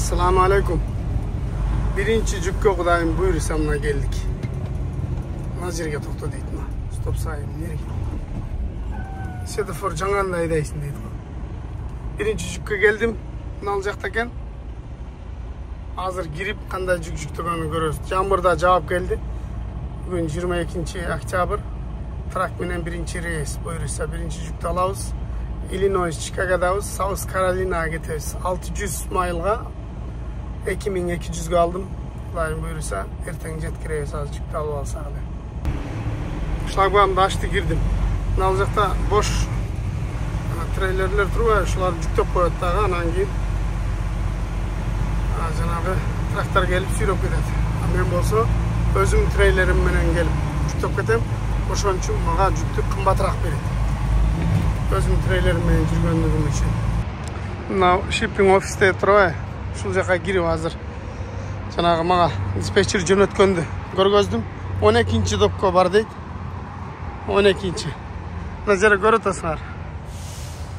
Assalamu alaikum. Birinci cükke Kudayım buyursa mına geldik. Nazirge tokta deydi ma. Stop sayın. Nereye? Semafor жаңanda айдайсың deydi. Birinci cükke geldim. Naljaktayken. Hazır girip kандай жүктөгөнү көрөбүз. Жамбырда жаап келди. Бүгүн 22 октябрь. Трак менен биринчи рейс buyursa birinci жүктү алабыз. Illinois, Chicago'dayız. South Carolina'ya gideriz. 600 mailga 2200'ge aldım. Kudayım buyursa erten jetkirебиз azıcık da alıp alsak эле. Şlagbaumду açtı girdim. Mына жакта boş трейлерлер турбайбы, шуларды жүктөп коет дагы, анан кийин жанагы трактор келип сүйрөп кетет. Мен болсо өзүм трейлерим менен келип жүктөп кетем. Ошон үчүн мага жүктү кымбатыраак берет. Özüm treylerimle жүргөндүгүм için. Мына shipping ofiste турбайбы? Ушул жака кирип азыр жанагы мага диспетчер жөнөткөндү көргөздүм. 12-ci допко бар дейт. 12-ci. Мына жерде көрүп атасыңар.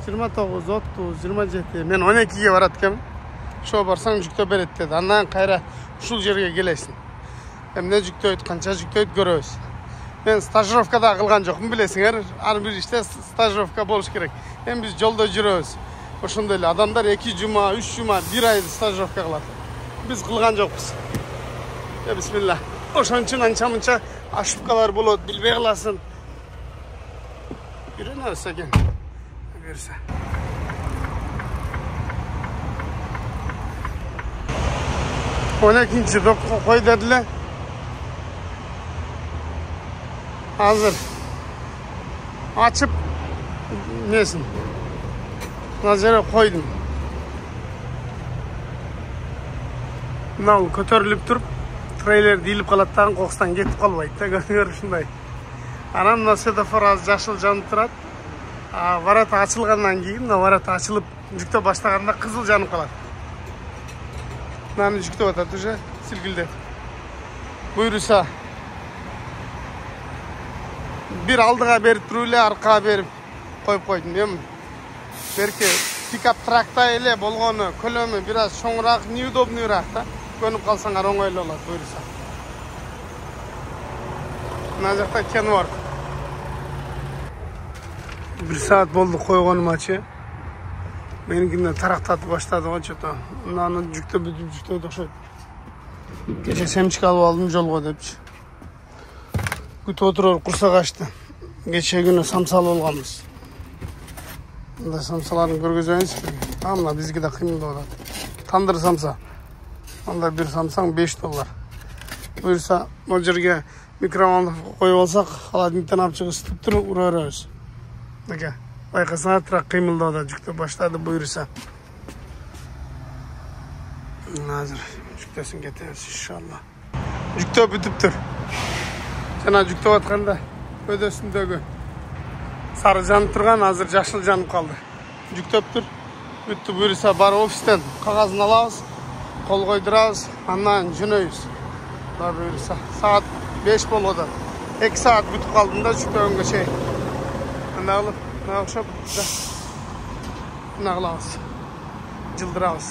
29, 30, 27. Мен 12-ге барат экенмин. Ошо барсаң жүктөп берет деди. Андан кайра ушул жерге келесиң. Эмне жүктөйт, канча жүктөйт көрөбүз. Ben stajировкада кылган жокмун, билесиңер. Ар бир иште стажировка болуш керек. Эми биз жолдо жүрөбүз. Ошондой эле адамдар 2 жума, 3 жума, 1 ай стажировка кылат. Биз кылган жокпуз. Бисмилла. Ошон үчүн анча-мынча ошибкалар болот, билбей каласың. Үйрөнөбүз экен. Берсе. Он экинчи допко кой дедиле. Hazır. Açıp nesin? Nazara koydum. Nal kötörülüp turup trailer deyilip kalattan kokustan ketip kalbaydı da görüyor şunday. Anam nasıl da faraz jaşıl janıp turat. Varat açılgandan keyin varat açılıp жүктө баштаганда кызыл жанып калат. Наны жүктөп атат уже силгилдеп. Буйруса bir aldığa berip turulе, arkağa berip koyup koydum, değil mi? Belki pick-up trakta ele bolgonu, kölömü biraz şoңurak, неудобныйраак da. Könüp kalsaňar oňoýlu bolat, buyursa. Mına jakta Kenworth. 1 saat boldu koygonum-açı. Meninkinde taraktatıp başladı oçota. Nany жүктөп okşoýt. Keçe semçik alıp aldım jolgo depçi. Күтүп отурор курсак ачты. Кече күнү самсал болгонбуз. Мында самсаларын көргөзөйүнүз. Мына бизге да кыймыл болот. Тандыр самса. Анда бир самсаң $5. Буюрса, могу жерге микроволновка коюп алсак, холодильниктен алып чыгып ысытып туруп ура беребиз. Мына байкасаңар трак кыймылдоодо жүктөп баштады буюрса. Азыр жүктөсүн кетебиз иншалла. Жүктөп бүтүптүр. Жана жүктөп атканда өдөсүндөгү сары жанып турган азыр жашыл жанып калды. Жүктөптүр. Бүттү буюрса бар офистен кагазын алабыз, кол койдурабыз, андан жөнөйбүз. Бар буюрса саат 5 болду. 2 саат бүтүп калдым да жүктөгөнгө чейин. Анда кылып, мына окшоп мына кылабыз. Жылдырабыз.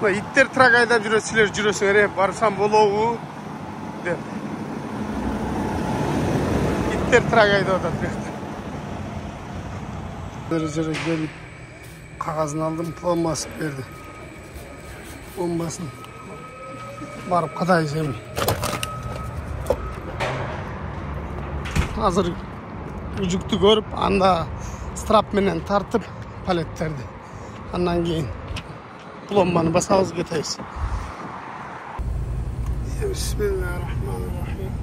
Мына иттер трак айдап жүрөсүңөр, барсам болобу деп. Трак айдап атат бекте. Бир жерге келип кагазын алдым, пломбасын берди. Пломбасын барып кадайбыз эми. Азыр жүктү көрүп, анда страп менен тартып палеттерди. Андан кийин пломбаны басабыз, кетебиз. Бисмиллахиррахманиррахим.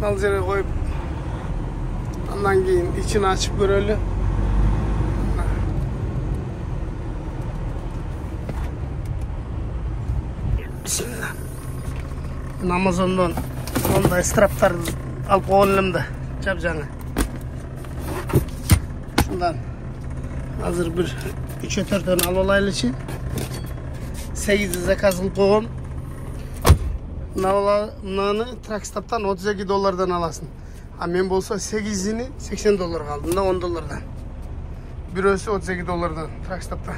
Al жерге коюп, андан кийин ичин ачып көрөлү. Бисмилlah. Amazon'dan ондай страптарды алып койгон элем да, жап-жаңы. Шундан азыр бир 3-4 алып алайлычы. 8 заказ кылып койгом. Мынаны тракстаптан $32 аласың. А мен болсо 8-ини $80 алдым да $10. Бирөөсү $32 тракстапта.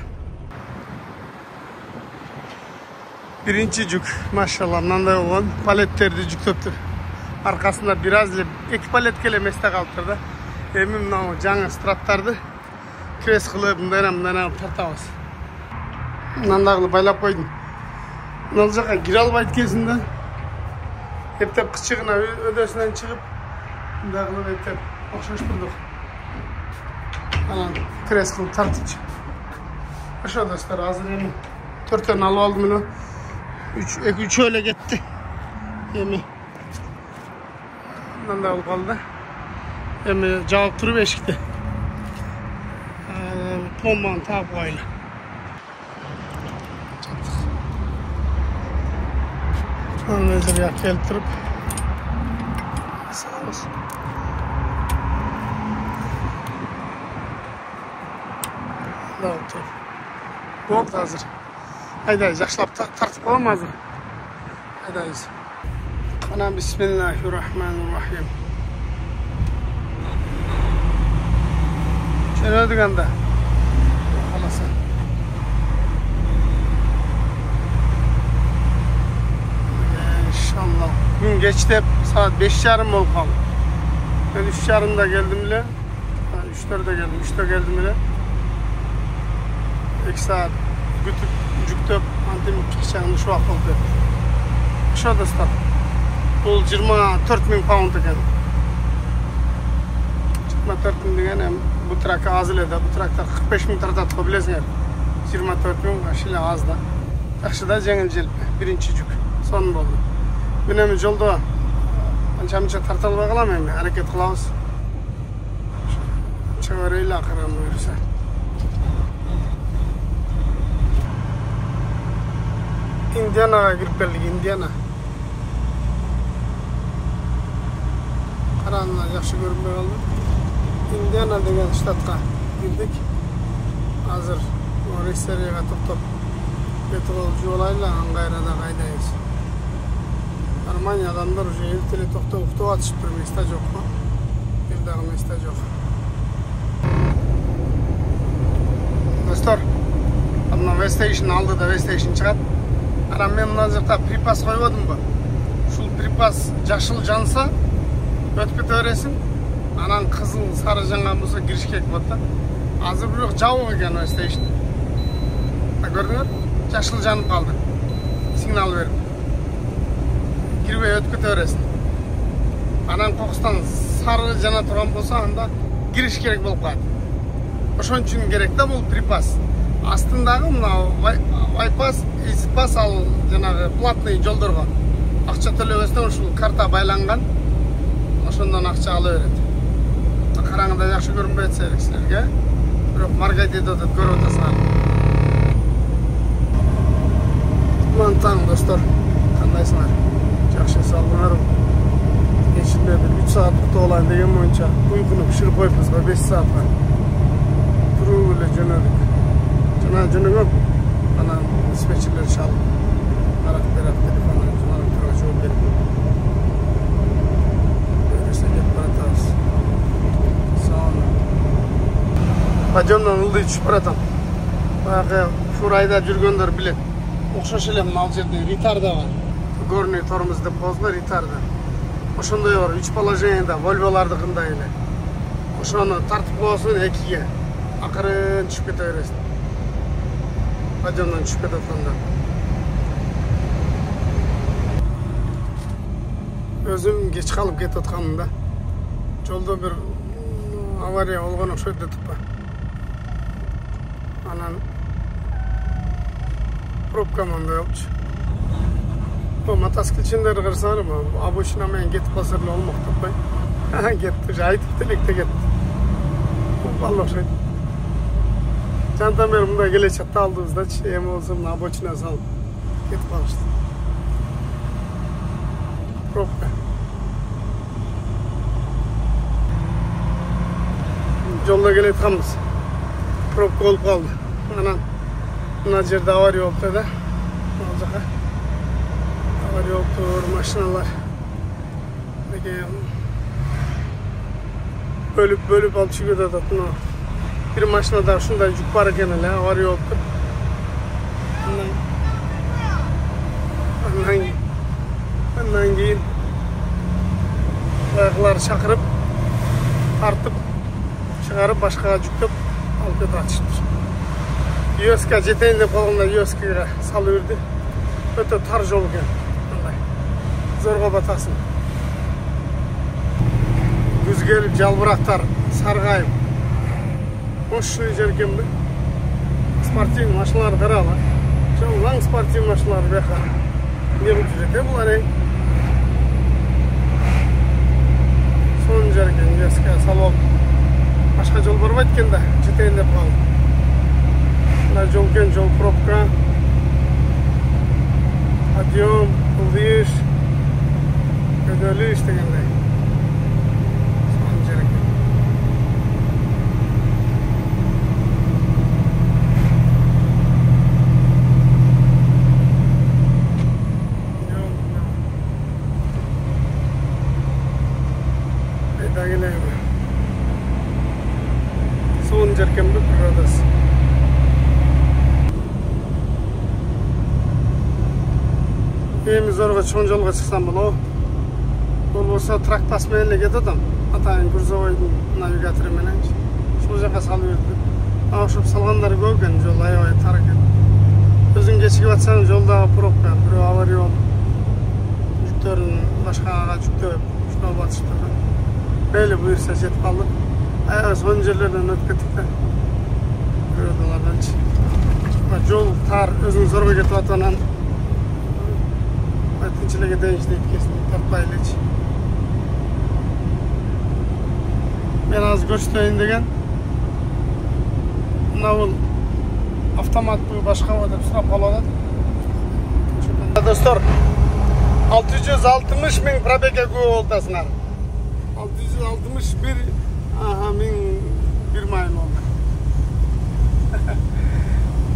Birinci жүк, maşallah, mынандай болгон. Палеттерди жүктөптүр. Аркасында бир аз эле 2 палет келе эместе калыптыр да. Эми мынау жаңы страттарды крес кылып, мындай тартабыз. Мындай кылып байлап койдум. Мына жака кире албайт экенсиң да. Эптеп кычыгына өдөсүнөн чыгып, мындай кылып эптеп окшош турдук. Анан крес кылып тартычы. Ошо достор, азыр эми 4төн алып алдым эле. 3 эле кетти. Эми мындай болуп калды. Эми жаап туруп эшикти. Пломбаны таап коелу. Anlayacak ya keltirip sağız. Oldu hazır. Haydayız, yaşlap tartıp olalım hazır. Haydayız. Ana bismillahirrahmanirrahim. Şöyle ödük anda. Halasın. İnşallah. Gün geçti hep saat 5:30 oldu kaldı. Ben 3:30'da geldim bile. 3'lerde geldim, 3'te geldim bile. 2 saat gütüp, cüktüp, antim çıkacağını şu an oldu. Şu dostlar. Bu 24.000 pound eken. 24.000 degen bu trak az ile de, bu traktar 45.000 tartat bilesizler. 24.000 aşile az da. Yaxşıda jеңил желп, birinci cük. Son oldu. Günemi жолдо анча-мынча тарта албай калам эми, аракет кылабыз. Чыга берели акырын буюрса. Индианага кирип келдик, Индиана. Каранына жакшы көрүнбөй калды. Индиана деген штатка кирдик. Азыр рейстерге токтоп кетип жолайлы, аңгайрада кайдайбыз. Армания адамдар уже элтеле токтоп атышыптыр, места жок го. Бир дагы места жок. Достор, мына Вестейшн алдыда Вестейшн чыгат. Анан мен мына жакта припас койбодумбу? Ушул припас жашыл жанса өтүп кете бересиң. Анан кызыл, сары жанган болсо кириш керек болот да. Азыр бирок жабык экен Вестейшн. Көрдүңөр? Жашыл жанып калды. Сигнал берип. Кирбей өтүп кете бересиң. Анан кокустан сары жана турган болсо анда кириш керек болуп калат. Ошон үчүн керек да бул припас. Астындагы мына вайпас, изпас ал жанагы платный жолдорго акча төлөбөстөн ушул карта байланган. Ошондон акча ала берет. Караңында жакшы көрүнбөйт силерге. Бирок маркетте өтүп көрүп атасыңар. Таң достор, кандайсыңар? Жакшы салдыңар. Кечинде 3 саат уктап алайын деген боюнча уйкуну биширип коюппуз го 5 саатка. Туруп эле жөнөдүк. Жана жөнөгөн анан диспетчерлер чалып арак берип телефондон жөнөтүп жооп берип. Берсе деп баратабыз. Саам. Бажомдон ылдый түшүп баратам. Баягы Фурайда жүргөндөр билет. Окшош эле мына жерде ретарда бар. Горный тормоз деп коебуз, ретарда. Ошондой бар, 3 положенияда Volvo'lardыкындай эле. Ошону тартып коесуң 2-ге. Акырын түшүп кете бересиң. Бажомдон түшүп кетип атканда. Өзүм кеч калып кетип атканмын да. Жолдо бир авария болгон окшойт деп па. Анан пробка мындай болчу. Бу мотоциклчилер кырсаңар, обочина менен кетип калса эле болмок деп кой. Кетти, айтып делекте кетти. Балла окшойт. Жантам бери мындай келе чатта алдыбыздачы, эми болсо мына обочина салып кетип калышты. Пробка. Жолдо келе атканбыз. Пробка болуп калды. Анан мына жерде авария болупту да. Ал жака авария болуптур, машиналар бөлүп алып чыгып атат. Bir maşinada ушундай жүк бар экен эле, авария болуптур. Ondan keyin ayakları çakırıp artıp çıkarıp başka yüklep alıp atıştır. Yoska jeteyin dep kalganda Yoskaga salıverdi. Öte tar jol eкен. Zorga batasın. Күз келip жалбырактар саргайып. Ошол жеркемби? Спортивный машиналар карала. Жолдан спортивный машиналар бияка. Не кылып жүрөт булар эң? Son жерге Yoska салып. Башка жол барбайт экен да, жетейин деп калдым. Мына жол экен, жол пробка. Подъем, улдыш, көдөлүш дегендей. Son жерге. Ayda geleyim. Son жеркемби продасы. Эми зорго чоң жолго чыксам болобу. Болбосо трактас менен эле кетем. Атайын грузовойдун навигатору менен. Ушул жака салып берди. Ошоп салгандар көп экен, жол аябай тар экен. Өзүң кечигип атсаң жолдагы пробка, бирөө авария болуп, жүктөрүн башкага жүктөп, ушуна батышты. Мейли буюрса жетип калдык. Аябай son жерлерден өтүп кеттик да. Бирөөдөлөрдөнчү. Жол тар, өзүң зорго кетип атганан tinchlik edeyinch deyip kesin tartmaylıç. Ben az göstereyim degen. Navul avtomat bu başka var deb sırap aladı. Dostlar 660 bin probega koyup oltasınlar. 661 bir mayın oldu.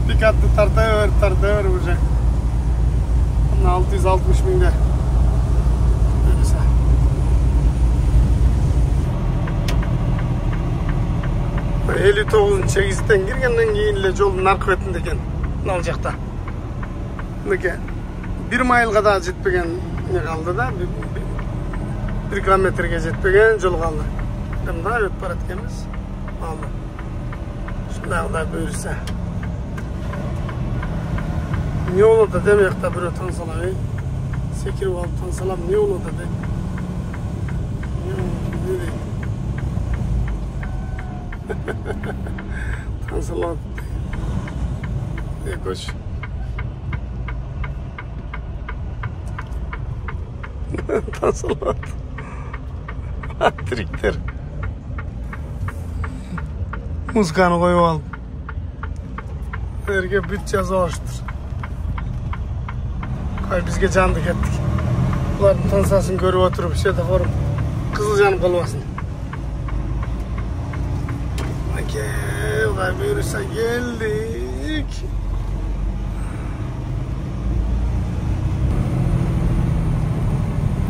Pikatlı tartıyor уже. 660 binde. Öyleyse. Eli 9-8'den girgenden keyin эле жолдун аркы бетинде экен. Ал жакта. Мынке 1 майлга да жетпеген не калды да, 1 километрге жетпеген жол калды. Мындай өтүп барат экенбиз. Алды. Шундай да буюрса. Ne olur da demek de böyle tansalam, sekirip alıp tansalam ne olur da de. Ne diyeyim? Tansalam. Koş. Tansalam. Trikler. Muzkanı koyup alıp. Erge bütçe zoruştur. Bizge candık ettik. Buların tansasını görüp oturup setoforum kızıl janıp kalmasın. Gel, buyursa geldik.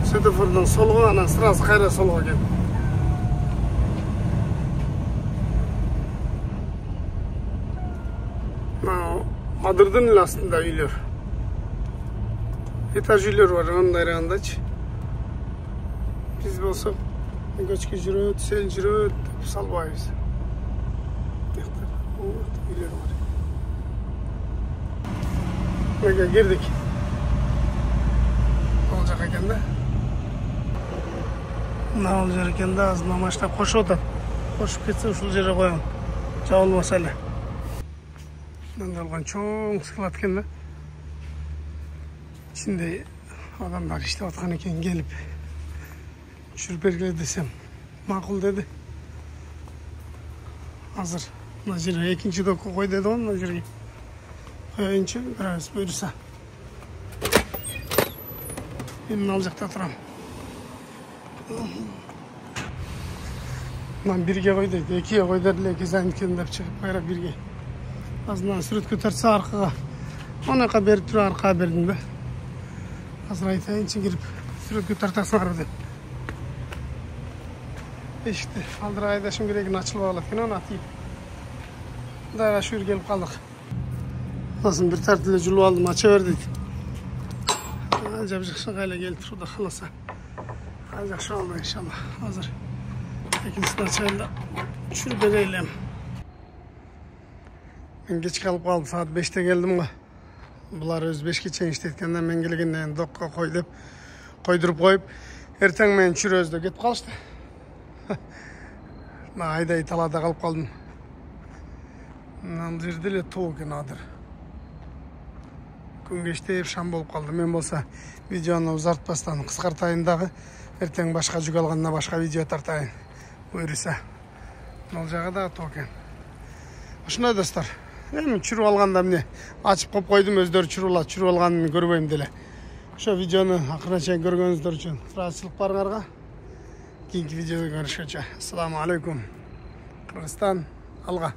Setofordan solga, anan sırası kayra solga gel. Madır'dın aslında uyuyor. Etaj uylar var, onun ayrağındaç. Biz bolsak, göçke jüröt, sel jüröt, salbayız. Uylar var. Buraya girdik. Olacak eken de. Ne olacak eken de azından başlayıp koşu otar. Koşup ketse uşul jere koyalım. Çağılmasa ele. Bundan da olgan çoğun sıkılat eken de. Şimdi adamlar işte atkanken gelip düşürüp belgile desem makul dedi. Hazır. Nazire ikinci doku koy dedi onu Nazire'yi. Koyunca biraz buyursa. Benim alacakta duram. Lan birge koy dedi. İkiye koy dediler. İkizden kendip çıkıp bayrak birge. Azından sürüt köterse arkaya. Ona kadar türü arkaya verdim de. Hazır aytayınca girip sürüt kötertasın aradı. İşte aldır aydaşım gerekin açılıp ağlatken onu atayım. Daha şur gelip kaldık. Nasıl bir tartıyla julu aldım, açıverdik. жабжықшыға әлі келіп тұруда қаласа. Жақсы алды иншалла. Hazır. Ekincisi çayla çür bereylem. Ben geç kalıp kaldım. Saat 5'te geldim ga. Bular öz 5'ke çeyin işletkenden ben gelgenden dokka koydurup koyup erten men çür özde ketip kalıştı. Ayda italada kalıp kaldım. Бұл жерде эле тоо экен адыр. Күн кечте шам болуп калды. Мен болсо видеону узартпастан кыскартайын дагы. Эртең башка жүк алганда башка видео тартайын. Буйруса. Бул жагы да тоо экен. Ушундай достор. Эми чүрүп алганда эмне ачып коюп койдум, өздөрү чүрүп алганын көрбөйм деле. Ошо видеону акырына чейин көргөнүздөр үчүн ыраазычылык барыңарга. Кийинки видеодо көрүшкөнчө. Ассаламу алейкум. Кыргызстан алга.